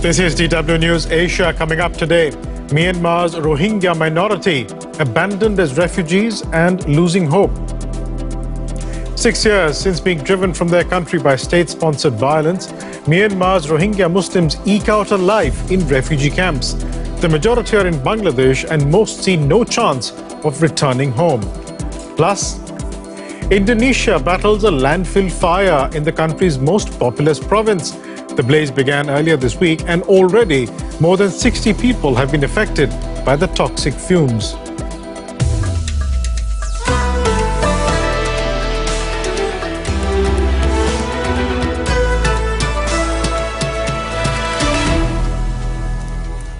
This is DW News Asia. Coming up today, Myanmar's Rohingya minority abandoned as refugees and losing hope. 6 years since being driven from their country by state-sponsored violence, Myanmar's Rohingya Muslims eke out a life in refugee camps. The majority are in Bangladesh and most see no chance of returning home. Plus, Indonesia battles a landfill fire in the country's most populous province. The blaze began earlier this week and already more than 60 people have been affected by the toxic fumes.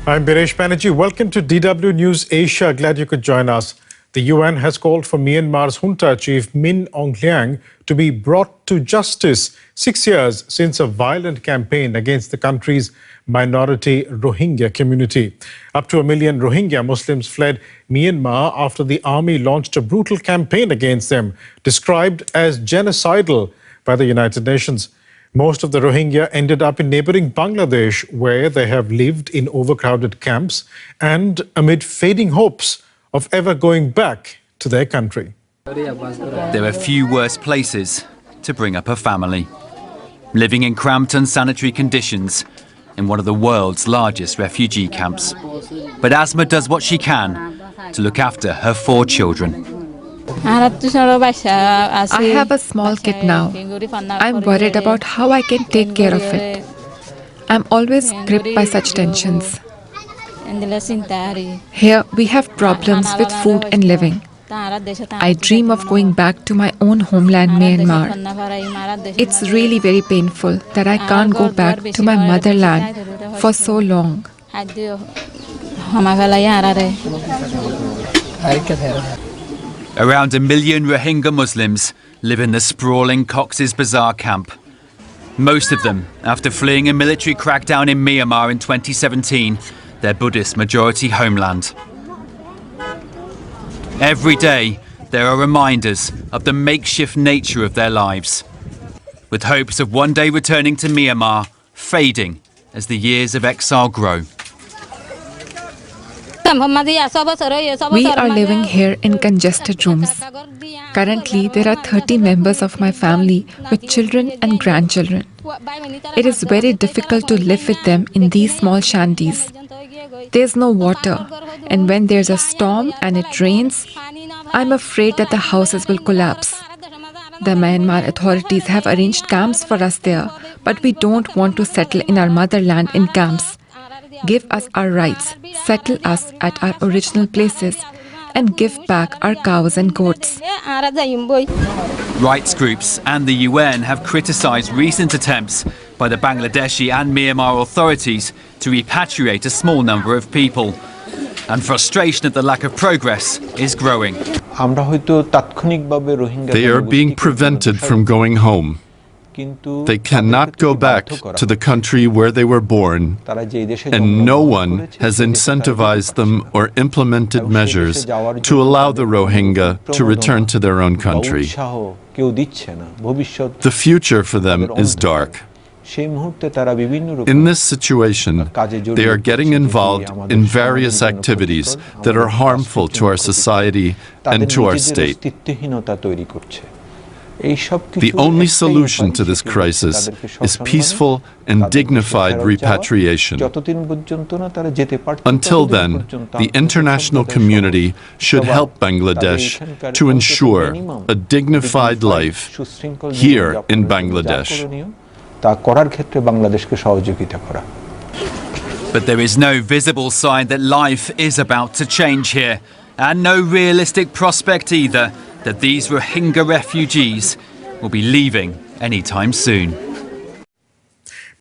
I'm Biresh Banerjee. Welcome to DW News Asia. Glad you could join us. The UN has called for Myanmar's junta chief Min Aung Hlaing to be brought to justice 6 years since a violent campaign against the country's minority Rohingya community. Up to 1 million Rohingya Muslims fled Myanmar after the army launched a brutal campaign against them, described as genocidal by the United Nations. Most of the Rohingya ended up in neighboring Bangladesh, where they have lived in overcrowded camps and amid fading hopes of ever going back to their country. There are few worse places to bring up a family. Living in cramped, unsanitary conditions in one of the world's largest refugee camps. But Asma does what she can to look after her 4 children. I have a small kid now. I'm worried about how I can take care of it. I'm always gripped by such tensions. Here we have problems with food and living. I dream of going back to my own homeland, Myanmar. It's really very painful that I can't go back to my motherland for so long. Around 1 million Rohingya Muslims live in the sprawling Cox's Bazar camp. Most of them after fleeing a military crackdown in Myanmar in 2017, their Buddhist majority homeland. Every day there are reminders of the makeshift nature of their lives, with hopes of one day returning to Myanmar fading as the years of exile grow. We are living here in congested rooms. Currently, there are 30 members of my family with children and grandchildren. It is very difficult to live with them in these small shanties. There's no water, and when there's a storm and it rains, I'm afraid that the houses will collapse. The Myanmar authorities have arranged camps for us there, but we don't want to settle in our motherland in camps. Give us our rights, settle us at our original places, and give back our cows and goats. Rights groups and the UN have criticised recent attempts by the Bangladeshi and Myanmar authorities to repatriate a small number of people. And frustration at the lack of progress is growing. They are being prevented from going home. They cannot go back to the country where they were born, and no one has incentivized them or implemented measures to allow the Rohingya to return to their own country. The future for them is dark. In this situation, they are getting involved in various activities that are harmful to our society and to our state. The only solution to this crisis is peaceful and dignified repatriation. Until then, the international community should help Bangladesh to ensure a dignified life here in Bangladesh. But there is no visible sign that life is about to change here, and no realistic prospect either that these Rohingya refugees will be leaving anytime soon.